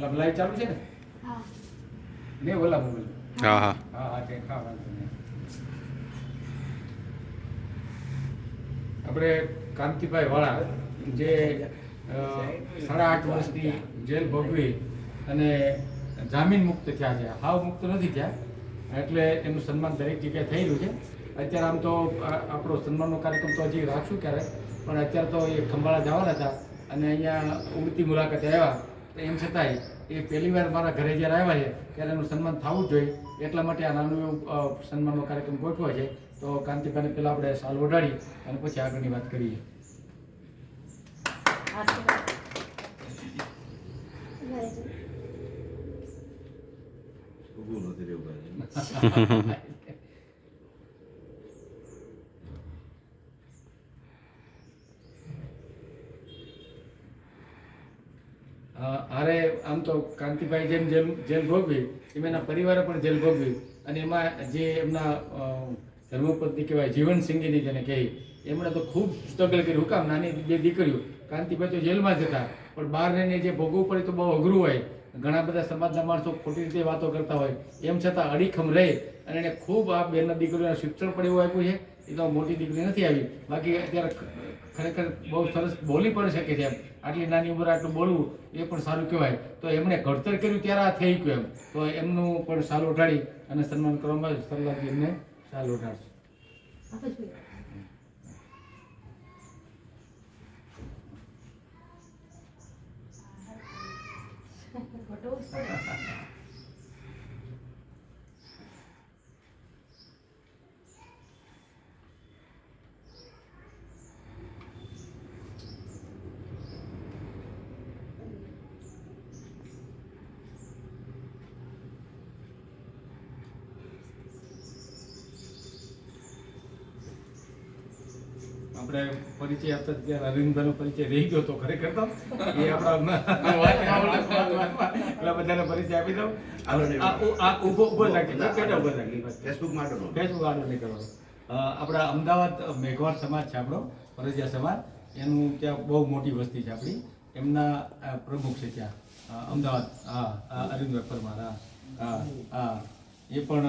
ઓલા light ચાલુ છે ને? હા. ને ઓલા મોબાઈલ. હા હા હા હા તે ખાવાનું નહીં. આપણે કાંતિભાઈ વાળા જે 8.5 વર્ષની જેલ ભોગવી અને જામીન મુક્ત થયા છે, હાવ મુક્ત નથી થયા, એટલે એનું સન્માન દરેક જગ્યાએ થઈ રહ્યું છે. અત્યારે આમ તો આપણો સન્માનનો કાર્યક્રમ તો હજી રાખશું ક્યારેક, પણ અત્યારે તો એ ખંભાળા જવાના હતા અને અહીંયા ઉડતી મુલાકાતે આવ્યા, તો એમ છતાંય એ પહેલી વાર મારા ઘરે જ્યારે આવ્યા છે ત્યારે એનું સન્માન થવું જ જોઈએ, એટલા માટે આ નાનું એવું સન્માનનો કાર્યક્રમ ગોઠવો છે. તો કાંતિભાઈને પહેલાં આપણે સાલ ઓઢાડી અને પછી આગળની વાત કરીએ. અરે આમ તો કાંતિભાઈ જેમ જેલ ભોગવી એમ એના પરિવારે પણ જેલ ભોગવી, અને એમાં જે એમના ધર્મપત્ની કહેવાય જીવનસિંગીની જેને કહે, એમણે તો ખૂબ સ્ટ્રગલ કર્યું. કામ નાની 2 દીકરીઓ, કાંતિભાઈ તો જેલમાં જ હતા, પણ બહાર રહીને જે ભોગવવું પડે તો બહુ અઘરું હોય. ઘણા બધા સમાજના માણસો ખોટી રીતે વાતો કરતા હોય, એમ છતાં અડીખમ રહે અને એને ખૂબ આ બેનના દીકરીઓને શિક્ષણ પણ એવું આપ્યું છે. એ તો મોટી દીકરી નથી આવી, બાકી અત્યારે ખરેખર બહુ સરસ બોલી પણ શકે છે. એમ આટલી નાની ઉંમરે આટલું બોલવું એ પણ સારું કહેવાય. તો એમણે ઘડતર કર્યું ત્યારે આ થઈ ગયું. એમ તો એમનું પણ સાલ ઉઠાડી અને સન્માન કરવામાં આવે. સરલાજી એમને સાલ ઉઠાડશે. આપણે પરિચય આપતા ત્યારે અરવિંદભાઈનો પરિચય રહી ગયો તો ખરેખર તો એ આપણા એટલે બધાને પરિચય આપી દઉં. ઉભો રાખી ફેસબુક આડો નહીં કરવાનો. આપણા અમદાવાદ મેઘવાળ સમાજ છે, આપણો ફરજિયા સમાજ, એનું ત્યાં બહુ મોટી વસ્તી છે આપણી, એમના પ્રમુખ છે ત્યાં અમદાવાદ. હા, અરવિંદભાઈ પરમાર. હા હા હા, એ પણ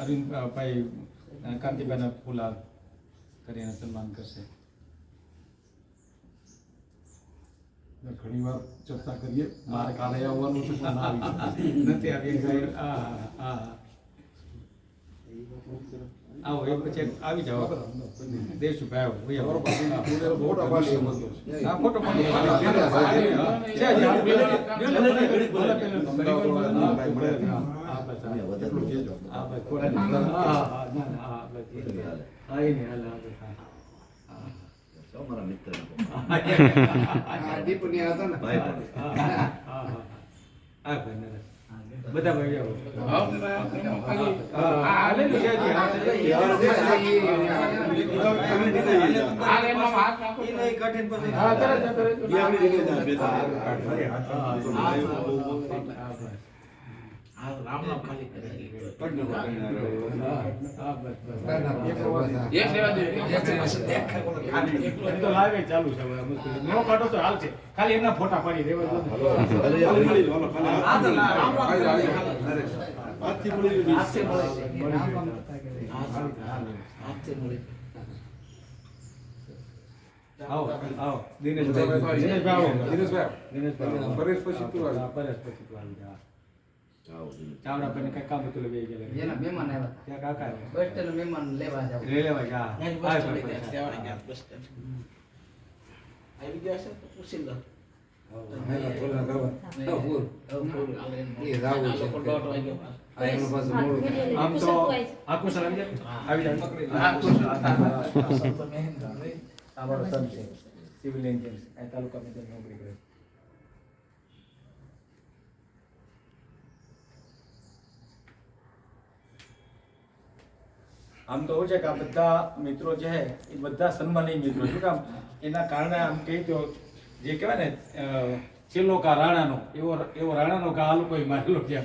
અરવિંદભાઈ કાંતિભાઈના ફૂલા કરીને સન્માન કરશે. ઘણી વાર ચર્ચા કરીએ, મારે કાલે આવવાનું છે પણ નથી આવી. આવો એ પછી આવી જાઓ. દેશુભાઈ આવો ફોટો મારા મિત્ર બધા ભાઈ આવો. ચાલુ છે નો કાઢો તો હાલ છે, ખાલી એમના ફોટા પાડી દેવા. આવો આવો દિનેશભાઈ પરેશ પછી તું આવી જા. ચાવડા પર કઈ કામ હતું લઈ ગયા જેના મહેમાન આવ્યા ત્યાં કાકા બસ સ્ટેન્ડ મહેમાન લેવા જાવ લેવા જા. આવી ગયા છે તો પૂછી લો. આમ તો આખું સર આવી જાય. અમારો સર છે સિવિલ એન્જિનિયર, આ તાલુકામાં નોકરી કરે. આમ તો એવું છે કે આ બધા મિત્રો જે છે એ બધા સન્માનીય મિત્રો. શું કામ? એના કારણે આમ કહી તો જે કહેવાય ને છેલ્લો કા રાણાનો એવો રાણાનો કા આ લોકોએ મારેલો છે.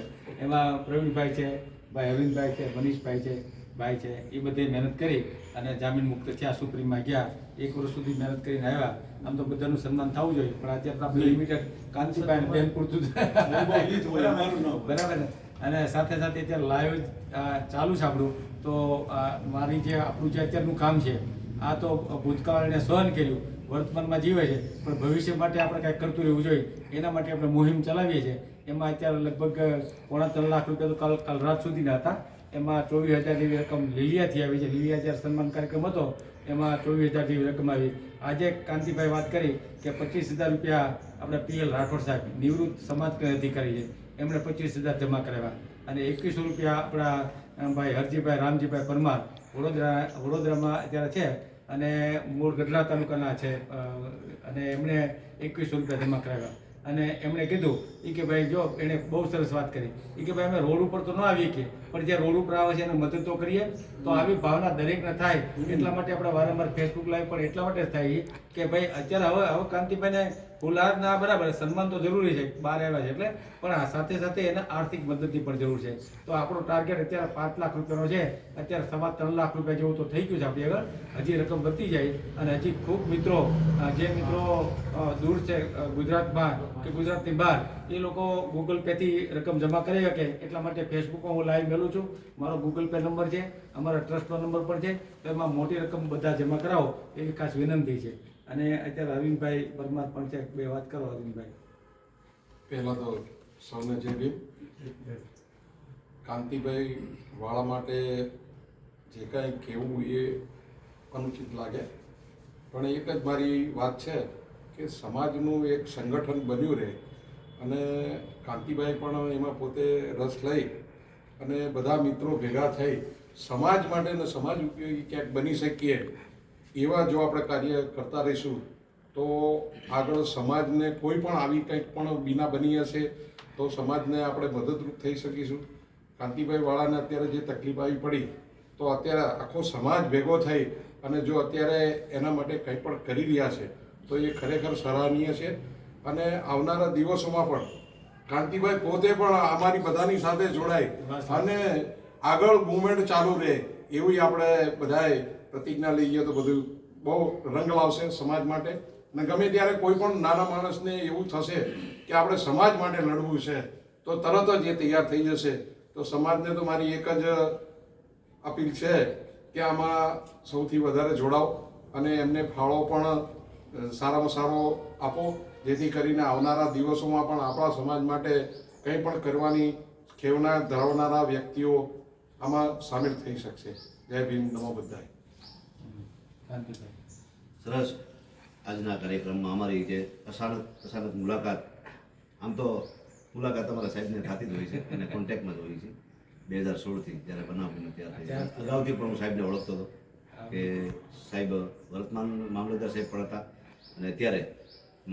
એમાં પ્રવીણભાઈ છે, ભાઈ અરવિંદભાઈ છે, મનીષભાઈ છે, ભાઈ છે એ બધી મહેનત કરી અને જામીન મુક્ત થયા, સુપ્રીમમાં ગયા, 1 વર્ષ સુધી મહેનત કરીને આવ્યા. આમ તો બધાનું સન્માન થવું જોઈએ, પણ અત્યારે તો આપણે લિમિટેડ કાંતિભાઈ અને બેન પૂરતું જ. બરાબર ને. અને સાથે સાથે અત્યારે લાઈવ ચાલુ છે આપણું. તો મારી જે આપણું જે અત્યારનું કામ છે, આ તો ભૂતકાળને સહન કર્યું, વર્તમાનમાં જીવે છે, પણ ભવિષ્ય માટે આપણે કાંઈક કરતું રહેવું જોઈએ. એના માટે આપણે મુહિમ ચલાવીએ છીએ. એમાં અત્યારે લગભગ 3.25 લાખ રૂપિયા તો કાલ રાત સુધીના હતા. એમાં 24,000 જેવી રકમ લીલિયાથી આવી છે. લીલિયા જ્યારે સન્માન કાર્યક્રમ હતો એમાં 24,000 જેવી રકમ આવી. આજે કાંતિભાઈ વાત કરી કે 25,000 રૂપિયા આપણે PL રાઠોડ સાહેબ નિવૃત્ત સમાજ કલ્યાણ અધિકારી છે, એમણે 25,000 જમા કરાવ્યા. અને 2100 રૂપિયા આપણા ભાઈ હરજીભાઈ રામજીભાઈ પરમાર વડોદરામાં અત્યારે છે અને મૂળ ગઢડા તાલુકાના છે, અને એમણે 2100 રૂપિયા જમા કરાવ્યા. અને એમણે કીધું કે ભાઈ જો એણે બહુ સરસ વાત કરી કે ભાઈ અમે રોડ ઉપર તો ન આવીએ કે, પણ જે રોડ ઉપર આવે છે એને મદદ તો કરીએ. તો આવી ભાવના દરેકને થાય એટલા માટે આપણે વારંવાર ફેસબુક લાઈવ પણ એટલા માટે જ થાય કે ભાઈ અત્યારે હવે કાંતિભાઈને ફૂલહાર ના બરાબર સન્માન તો જરૂરી છે, બહાર આવ્યા છે એટલે, પણ આ સાથે સાથે એને આર્થિક મદદની પણ જરૂર છે. તો આપણો ટાર્ગેટ અત્યારે 5 લાખ રૂપિયાનો છે, અત્યારે 3.25 લાખ રૂપિયા જેવું તો થઈ ગયું છે આપણી આગળ. હજી રકમ વધતી જાય અને હજી ખૂબ મિત્રો, જે મિત્રો દૂર છે ગુજરાતમાં કે ગુજરાતની બહાર, એ લોકો ગૂગલ પેથી રકમ જમા કરી શકે. એટલા માટે ફેસબુકમાં હું લાઈવ મેલું છું. મારો ગૂગલ પે નંબર છે, અમારા ટ્રસ્ટનો નંબર પણ છે. તો એમાં મોટી રકમ બધા જમા કરાવો એવી ખાસ વિનંતી છે. અને અત્યારે અરવિંદભાઈ પરમાર પણ છે, 2 વાત કરો અરવિંદભાઈ. પહેલાં તો સૌને જય ભીમ. કાંતિભાઈ વાળા માટે જે કાંઈ કહેવું એ અનુચિત લાગે, પણ એક જ મારી વાત છે કે સમાજનું એક સંગઠન બન્યું રહે અને કાંતિભાઈ પણ એમાં પોતે રસ લઈ અને બધા મિત્રો ભેગા થઈ સમાજ માટે અને સમાજ ઉપયોગી ક્યાંક બની શકીએ એવા જો આપણે કાર્ય કરતા રહીશું તો આગળ સમાજને કોઈ પણ આવી કંઈક પણ બીના બની હશે તો સમાજને આપણે મદદરૂપ થઈ શકીશું. કાંતિભાઈ વાળાને અત્યારે જે તકલીફ આવી પડી તો અત્યારે આખો સમાજ ભેગો થઈ અને જો અત્યારે એના માટે કંઈ પણ કરી રહ્યા છે તો એ ખરેખર સરાહનીય છે. અને આવનારા દિવસોમાં પણ કાંતિભાઈ પોતે પણ અમારી બધાની સાથે જોડાય અને આગળ મુવમેન્ટ ચાલુ રહે એવી આપણે બધાએ પ્રતિજ્ઞા લઈએ તો બધું બહુ રંગ લાવશે સમાજ માટે. અને ગમે ત્યારે કોઈ પણ નાના માણસને એવું થશે કે આપણે સમાજ માટે લડવું છે તો તરત જ એ તૈયાર થઈ જશે. તો સમાજને તો મારી એક જ અપીલ છે કે આમાં સૌથી વધારે જોડાઓ અને એમને ફાળો પણ સારામાં સારો આપો, જેથી કરીને આવનારા દિવસોમાં પણ આપણા સમાજ માટે કંઈ પણ કરવાની ખેવના ધરાવનારા વ્યક્તિઓ આમાં સામેલ થઈ શકશે. જય ભીમ, નમો બુદ્ધાય. સરસ. આજના કાર્યક્રમમાં અમારી જે અચાનક મુલાકાત, આમ તો મુલાકાત અમારા સાહેબને થતી જ હોય છે અને કોન્ટેક્ટમાં જ હોય છે. 2016થી જ્યારે બનાવ બન્યો ત્યારે અગાઉથી પણ હું સાહેબને ઓળખતો હતો કે સાહેબ વર્તમાન મામલતદાર સાહેબ પણ હતા અને અત્યારે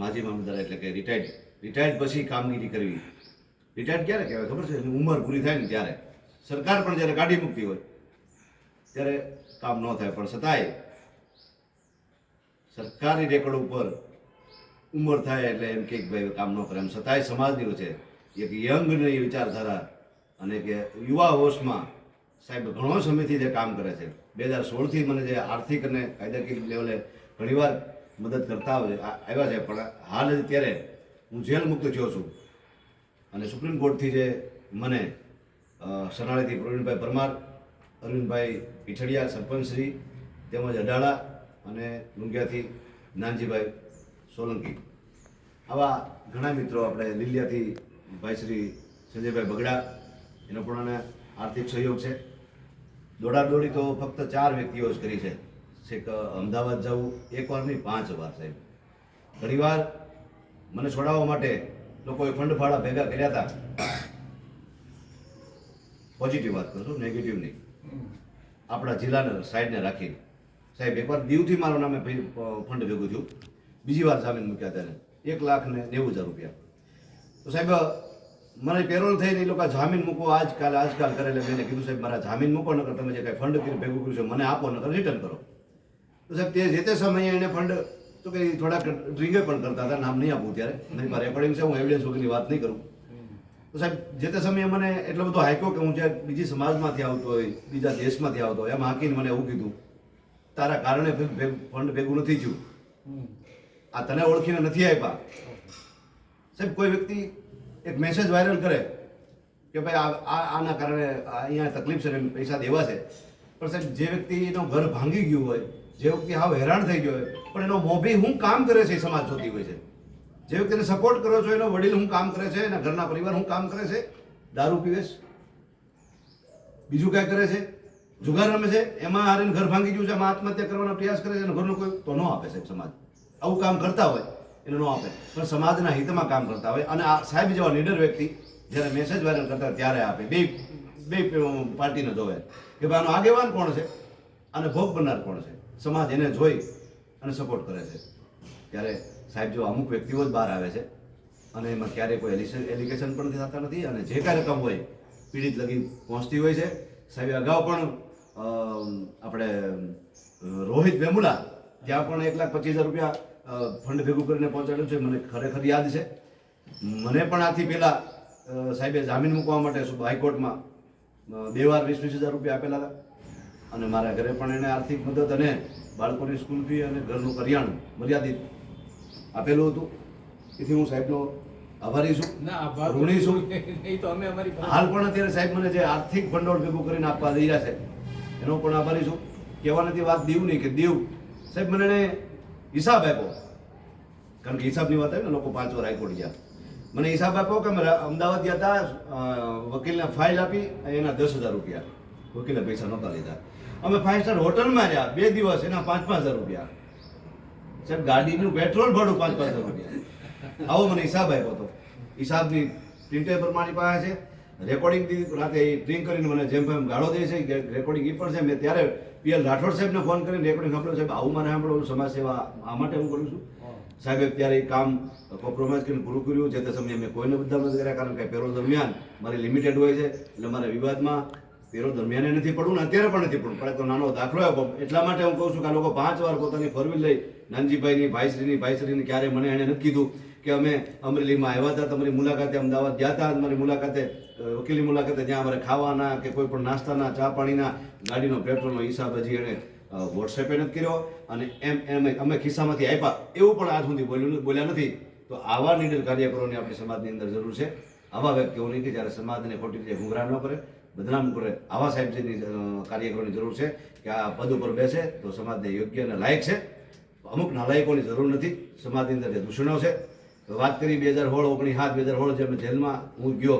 માજી મામલતદાર એટલે કે રિટાયર્ડ પછી કામગીરી કરવી. રિટાયર્ડ ક્યારે કહેવાય ખબર છે? એની ઉંમર પૂરી થાય ને ત્યારે. સરકાર પણ જ્યારે કાઢી મૂકતી હોય ત્યારે કામ ન થાય, પણ છતાંય સરકારી રેકોર્ડ ઉપર ઉંમર થાય એટલે એમ કે ભાઈ કામ ન કરે, એમ છતાંય સમાજની વચ્ચે એક યંગની વિચારધારા અને કે યુવા હોશમાં સાહેબ ઘણો સમયથી જે કામ કરે છે. 2016થી મને જે આર્થિક અને કાયદાકીય લેવલે ઘણીવાર મદદ કરતા આવ્યા છે, પણ હાલ અત્યારે હું જેલ મુક્ત થયો છું અને સુપ્રીમ કોર્ટથી જે મને સનાળીથી પ્રવીણભાઈ પરમાર, અરવિંદભાઈ પીઠડિયા સરપંચશ્રી, તેમજ અડાળા અને લુંગિયાથી નાનજીભાઈ સોલંકી, આવા ઘણા મિત્રો, આપણે લીલિયાથી ભાઈ શ્રી સંજયભાઈ બગડા, એનો પણ આર્થિક સહયોગ છે. દોડાદોડી તો ફક્ત 4 વ્યક્તિઓ જ કરી છે. છેક અમદાવાદ જવું 1 વાર નહીં 5 વાર સાહેબ. ઘણીવાર મને છોડાવવા માટે લોકોએ ફંડ ફાળા ભેગા કર્યા હતા. પોઝિટિવ વાત કરું છું, નેગેટિવ નહીં. આપણા જિલ્લાને સાઈડને રાખીને સાહેબ એકવાર દીવથી મારું નામે ફંડ ભેગું થયું, બીજી વાર જામીન મૂક્યા ત્યારે 1,90,000 રૂપિયા. તો સાહેબ મને પેરોલ થઈને એ લોકો જામીન મૂકો આજકાલ કરે. એટલે મેં કીધું સાહેબ મારા જામીન મૂકો, નકર તમે જે કાંઈ ફંડ ભેગું કર્યું છે મને આપો, નકર રિટર્ન કરો. તો સાહેબ જે તે સમયે એને ફંડ તો કે થોડાક ડ્રિંગે પણ કરતા હતા, નામ નહીં આપું ત્યારે, નહીં મારે રેકોર્ડિંગ છે, હું એવિડન્સ વગરની વાત નહીં કરું. તો સાહેબ જે તે સમયે મને એટલો બધો હાંક્યો કે હું જ્યારે બીજી સમાજમાંથી આવતો હોય, બીજા દેશમાંથી આવતો હોય, એમ હાંકીને મને એવું કીધું, તારા કારણે ફંડ ભેગું નથી થયું, હમ. આ તને ઓળખીને નથી આપ્યા. સાહેબ કોઈ વ્યક્તિ એક મેસેજ વાયરલ કરે કે ભાઈ આના કારણે અહીંયા તકલીફ છે ને પૈસા દેવા છે, પણ સાહેબ જે વ્યક્તિનું ઘર ભાંગી ગયું હોય, જે વ્યક્તિ હાવ હેરાન થઈ ગયો હોય, પણ એનો મોભી શું કામ કરે છે એ સમાજ જોતી હોય છે. જે વ્યક્તિને સપોર્ટ કરો છો એનો વડીલ શું કામ કરે છે, એના ઘરના પરિવાર શું કામ કરે છે, દારૂ પીવે છે, બીજું કાંઈ કરે છે, જુગાર રમે છે, એમાં હારીને ઘર ભાંગી ગયું છે, એમાં આત્મહત્યા કરવાનો પ્રયાસ કરે છે, અને ઘરનું કોઈ તો ન આપે સાહેબ. સમાજ આવું કામ કરતા હોય એને ન આપે, પણ સમાજના હિતમાં કામ કરતા હોય અને આ સાહેબ જેવા નીડર વ્યક્તિ જ્યારે મેસેજ વાયરલ કરતા હોય ત્યારે આપે. બે પાર્ટીને જોવે કે ભાઈ આનો આગેવાન કોણ છે અને ભોગ બનનાર કોણ છે. સમાજ એને જોઈ અને સપોર્ટ કરે છે. ત્યારે સાહેબ જો અમુક વ્યક્તિઓ જ બહાર આવે છે અને એમાં ક્યારેય કોઈ એલિગેશન પણ થતા નથી, અને જે કાંઈ રકમ હોય પીડિત લગી પહોંચતી હોય છે. સાહેબે અગાઉ પણ આપણે રોહિત વેમુલા ત્યાં પણ 1,25,000 રૂપિયા ફંડ ભેગું કરીને પહોંચાડ્યું છે. મને ખરેખર યાદ છે. મને પણ આથી પહેલાં સાહેબે જામીન મૂકવા માટે હાઈકોર્ટમાં 2 વાર 20,000 રૂપિયા આપેલા હતા, અને મારા ઘરે પણ એને આર્થિક મદદ અને બાળકોની સ્કૂલ ફી અને ઘરનું કરિયાણું મર્યાદિત આપેલું હતું. તેથી હું સાહેબનો આભારી છું, ના આભાર ઋણી છું. એ તો અમે અમારી હાલ પણ અત્યારે સાહેબ મને જે આર્થિક ભંડોળ ભેગું કરીને આપવા દઈ રહ્યા છે એનો પણ આભારી છું. કહેવા નથી વાત દીવ નહીં કે દીવ સાહેબ મને એને હિસાબ આપ્યો, કારણ કે હિસાબની વાત આવી ને લોકો 5 વાર હાઈકોર્ટ ગયા. મને હિસાબ આપ્યો કે અમે અમદાવાદ ગયા હતા, વકીલને ફાઇલ આપી, એના 10,000 રૂપિયા વકીલે પૈસા નહોતા લીધા. અમે 5 સ્ટાર હોટલમાં રહ્યા 2 દિવસ, એના 5,000 રૂપિયા. સાહેબ ગાડીનું પેટ્રોલ ભાડું 5,000 રૂપિયા. આવો મને હિસાબ આપ્યો હતો. હિસાબની પ્રિન્ટેબલ મારી પાસે છે, રેકોર્ડિંગ રાતે ડ્રિંક કરીને મને જેમ એમ ગાળો દે છે, રેકોર્ડિંગ એ પણ છે. મેં ત્યારે પીએલ રાઠોડ સાહેબને ફોન કરીને રેકોર્ડિંગ સાંભળ્યું, સાહેબ આવું મારે સાંભળવું, સમાજ સેવા આ માટે હું કરું છું. સાહેબે ત્યારે એ કામ કોમ્પ્રોમાઇઝ કરીને પૂરું કર્યું. જે તે સમયે મેં કોઈને બધા નથી કર્યા, કારણ કે પેરોલ દરમિયાન મારી લિમિટેડ હોય છે, એટલે મારે વિવાદમાં પેરોલ દરમિયાન નથી પડવું ને અત્યારે પણ નથી પડવું. પણ તો નાનો દાખલો આપ્યો એટલા માટે હું કહું છું કે આ લોકો 5 વાર પોતાની ફોરવ્હીલ લઈ નાનજીભાઈની ભાઈશ્રીની ક્યારે મને એને નથી કીધું કે અમે અમરેલીમાં આવ્યા હતા, તમારી મુલાકાતે અમદાવાદ ગયા હતા, મારી મુલાકાતે વકીલી મુલાકાતે, જ્યાં અમારે ખાવાના કે કોઈ પણ નાસ્તાના ચા પાણીના ગાડીનો પેટ્રોલનો હિસાબ હજી એણે વોટ્સએપે નથી કર્યો, અને એમ અમે ખિસ્સામાંથી આપ્યા એવું પણ આજ સુધી બોલ્યા નથી. તો આવા નીડર કાર્યકરોની આપણી સમાજની અંદર જરૂર છે. આવા વ્યક્તિઓની કે જ્યારે સમાજને ખોટી રીતે ગુમરાહ ન કરે, બદનામ કરે, આવા સાહેબજીની કાર્યકરોની જરૂર છે કે આ પદ ઉપર બેસે તો સમાજને યોગ્ય અને લાયક છે. અમુક નાલાયકોની જરૂર નથી. સમાજની અંદર જે દૂષણો છે, વાત કરી 2016, 2016 જે જેલમાં હું ગયો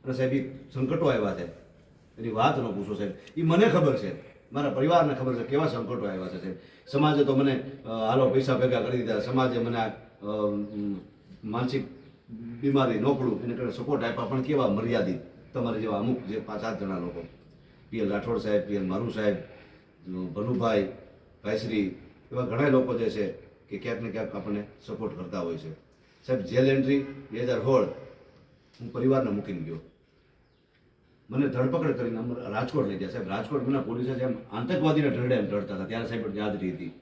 અને સાહેબ સંકટો આવ્યા છે એની વાત ન પૂછો સાહેબ. એ મને ખબર છે, મારા પરિવારને ખબર છે કેવા સંકટો આવ્યા છે સાહેબ. સમાજે તો મને હાલો પૈસા ભેગા કરી દીધા, સમાજે મને માનસિક બીમારી નોકડું એને કારણે સપોર્ટ આપ્યા, પણ કેવા મર્યાદિત. તમારે જેવા અમુક જે 5-7 જણા લોકો, પીએલ રાઠોડ સાહેબ, પીએલ મારુ સાહેબ, ભનુભાઈ, ભાઈશ્રી, એવા ઘણા લોકો જે છે કે ક્યાંક ને ક્યાંક આપણને સપોર્ટ કરતા હોય છે. સાહેબ જેલ એન્ટ્રી 2016 હું પરિવારને મૂકીને ગયો, મને ધરપકડ કરીને રાજકોટ લઈ ગયા. સાહેબ રાજકોટ મને પોલીસે જેમ આતંકવાદીને ઢળડે એમ ઢળતા હતા, ત્યારે સાહેબ યાદ રહી હતી.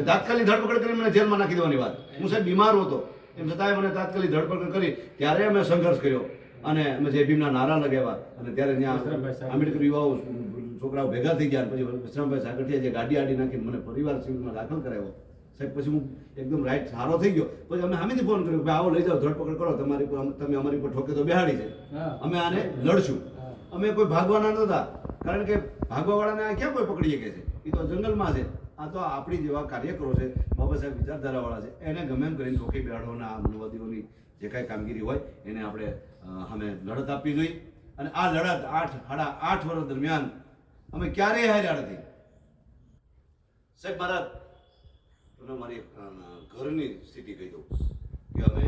તાત્કાલિક ધરપકડ કરીને મને જેલમાં નાખી દેવાની વાત. હું સાહેબ બીમાર હતો, એમ છતાંય મને તાત્કાલિક ધરપકડ કરી. ત્યારે અમે સંઘર્ષ કર્યો અને અમે જય ભીમના નારા લગાવ્યા, અને ત્યારે ત્યાં આંબેડકર યુવાઓ છોકરાઓ ભેગા થઈ ગયા. પછી વિશ્રામભાઈ સાગઠિયા જે ગાડી આડી નાખીને મને પરિવાર સિવિલમાં દાખલ કરાવ્યો. સાહેબ પછી હું એકદમ રાઈટ સારો થઈ ગયો. પછી અમે સામેથી ફોન કર્યો કે આવો લઈ જાઓ, ધરપકડ કરો, તમે અમારી પર ઠોકે તો બેહાડી છે, અમે આને લડશું. અમે કોઈ ભાગવાના નહોતા, કારણ કે ભાગવાવાળાને ક્યાં કોઈ પકડી શકે છે, એ તો જંગલમાં છે. આ તો આપણી જેવા કાર્યકરો છે, બાબા સાહેબ વિચારધારાવાળા છે, એને ગમે એમ કરીને ઠોકી બેહાડવાના આ મનુવાદીઓની જે કાંઈ કામગીરી હોય એને આપણે અમે લડત આપવી જોઈએ. અને આ લડત 8 વર્ષ દરમિયાન અમે ક્યારેય હાર્યા નથી સાહેબ. મારી ઘરની સ્થિતિ કહી દઉં કે અમે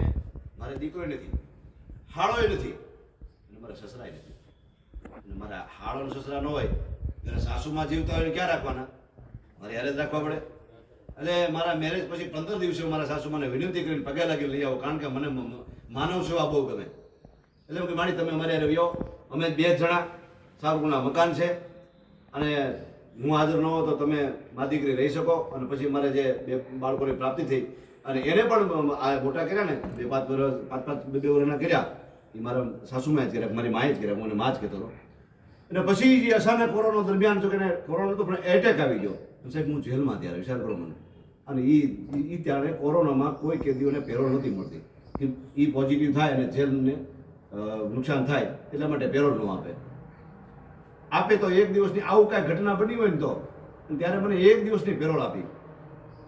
મારે દીકરો નથી, હાળોય નથી, અને મારા સસરાય નથી. અને મારા હાળો સસરા ન હોય ત્યારે સાસુમાં જીવતા હોય ક્યાં રાખવાના, મારે યારે જ રાખવા પડે. એટલે મારા મેરેજ પછી 15 દિવસે મારા સાસુમાને વિનંતી કરીને પગે લાગી લઈ આવો, કારણ કે મને માનવ સેવા બહુ ગમે. એટલે કે મારી તમે અમારે યારે વ્યો, અમે 2 જણા, સારું મકાન છે, અને હું હાજર ન હો તો તમે મારી દીકરી રહી શકો. અને પછી મારે જે 2 બાળકોની પ્રાપ્તિ થઈ, અને એને પણ આ મોટા કર્યા ને 5-5 વર્ષના કર્યા, એ મારા સાસુમાં જ કર્યા, મારી માએ જ કર્યા, હું એને માં જ કહેતો હતો. અને પછી જે અચાનક કોરોના દરમિયાન જો કે કોરોના તો પણ એટેક આવી ગયો. સાહેબ હું જેલમાં ત્યારે વિચાર કરો મને. અને એ ત્યારે કોરોનામાં કોઈ કેદીઓને પેરોલ નહોતી મળતી કે એ પોઝિટિવ થાય અને જેલને નુકસાન થાય એટલા માટે પેરોલ ન આપે તો એક દિવસની આવું કાંઈ ઘટના બની હોય ને તો ત્યારે મને એક દિવસની પેરોલ આપી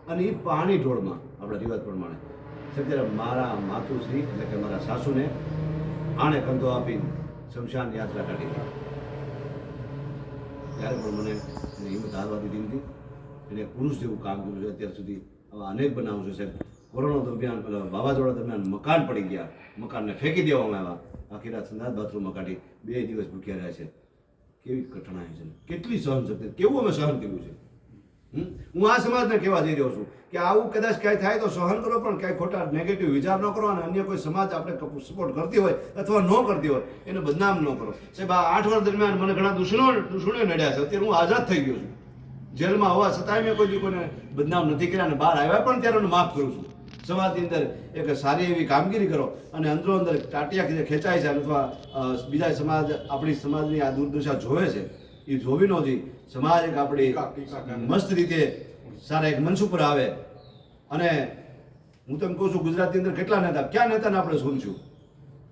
અને એ પાણી ઢોળમાં આપણા રિવાજ પ્રમાણે. ત્યારે મારા માતુશ્રી એટલે કે મારા સાસુને આણે કંધો આપીને શમશાન યાત્રા કાઢી હતી. ત્યારે પણ મને હિંમત હારવા દીધી નથી. એને પુરુષ જેવું કામ કર્યું છે. અત્યાર સુધી આવા અનેક બનાવો છે સાહેબ. કોરોના દરમિયાન વાવાઝોડા દરમિયાન મકાન પડી ગયા, મકાનને ફેંકી દેવામાં આવ્યા, આખી રાત સંદાસ બાથરૂમમાં કાઢી 2 દિવસ ભૂખ્યા રહ્યા છે. કેવી કઠણાઈ છે, કેટલી સહન શક્તિ, કેવું અમે સહન કર્યું છે. હું આ સમાજને કહેવા જઈ રહ્યો છું કે આવું કદાચ ક્યાંય થાય તો સહન કરો, પણ ક્યાંય ખોટા નેગેટિવ વિચાર ન કરો અને અન્ય કોઈ સમાજ આપણે સપોર્ટ કરતી હોય અથવા ન કરતી હોય એને બદનામ ન કરો. સાહેબ આ 8 વર્ષ દરમિયાન મને ઘણા દૂષણો નડ્યા છે. અત્યારે હું આઝાદ થઈ ગયો છું. જેલમાં હોવા છતાંય મેં કોઈ કોઈને બદનામ નથી કર્યા અને બહાર આવ્યા પણ ત્યારે હું માફ કરું છું. સમાજની અંદર એક સારી એવી કામગીરી કરો અને અંદરો અંદર ટાટિયા ખેંચાય છે અથવા બીજા સમાજ આપણી સમાજની આ દુર્દશા જોવે છે એ જોવી ન જોઈએ. સમાજ એક આપણી મસ્ત રીતે સારા એક મંચ ઉપર આવે. અને હું તમને કહું છું ગુજરાતની અંદર કેટલા નેતા, ક્યાં નેતાને આપણે શોધશું,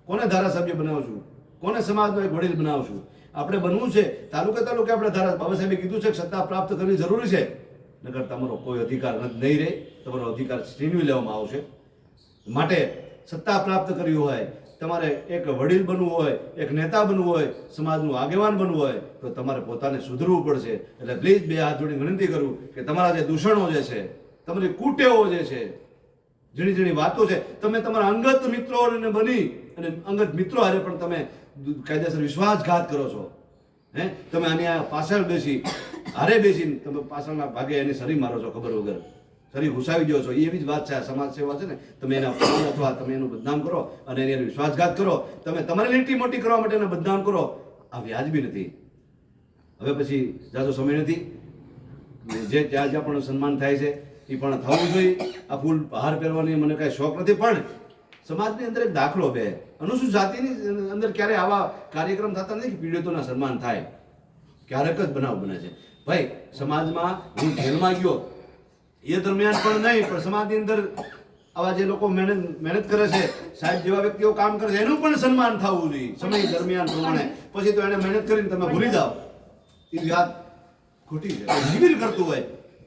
કોને ધારાસભ્ય બનાવશું, કોને સમાજનો એક વડીલ બનાવશું. આપણે બનવું છે તાલુકે આપણે બાબા સાહેબે કીધું છે કે સત્તા પ્રાપ્ત કરવી જરૂરી છે, નકર તમારો કોઈ અધિકાર નહીં રહે, તમારો અધિકાર છીનવી લેવામાં આવશે. માટે સત્તા પ્રાપ્ત કરવી હોય, તમારે એક વડીલ બનવું હોય, એક નેતા બનવું હોય, સમાજનું આગેવાન બનવું હોય તો તમારે પોતાને સુધરવું પડશે. એટલે પ્લીઝ 2 હાથ જોડી વિનંતી કરું કે તમારા જે દૂષણો જે છે, તમારી કુટેવો જે છે, ઝીણી ઝીણી વાતો છે, તમે તમારા અંગત મિત્રોને બની અને અંગત મિત્રો હારે પણ તમે કાયદેસર વિશ્વાસઘાત કરો છો. તમે આની પાછળ હારે બેસીને તમે પાછળના ભાગે એની શરીર મારો છો ખબર વગર, શરીર ઘુસાવી દો છો. એવી જ વાત છે આ સમાજ સેવા છે ને. તમે એને અપમાન અથવા તમે એનું બદનામ કરો અને એની વિશ્વાસઘાત કરો, તમે તમારી લીટી મોટી કરવા માટે એને બદનામ કરો, આ વ્યાજબી નથી. હવે પછી જાજો સમય નથી. જે જ્યાં જ્યાં પણ સન્માન થાય છે એ પણ થવું જોઈએ. આ ફૂલ હાર પહેરવાની મને કાંઈ શોખ નથી, પણ સમાજની અંદર એક દાખલો બે અનુસૂચિત જાતિની અંદર ક્યારે આવા કાર્યક્રમ થતા નથી કે પીડિતોના સન્માન થાય. ક્યારેક જ બનાવ બને છે. ભાઈ સમાજમાં હું જેલમાં ગયો એ દરમિયાન પણ નહીં, પણ સમાજની અંદર આવા જે લોકો મહેનત કરે છે, સાહેબ જેવા વ્યક્તિઓ કામ કરે છે, એનું પણ સન્માન થવું જોઈએ સમય દરમિયાન પ્રમાણે. પછી તો એને મહેનત કરીને તમે ભૂલી જાઓ એ વાત ખોટી છે. શિબિર કરતું હોય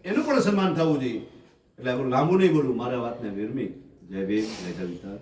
એનું પણ સન્માન થવું જોઈએ. એટલે લાંબુ નહીં બોલું, મારા વાતને વિરમી. જય ભીમ, જય વિસ્તાર.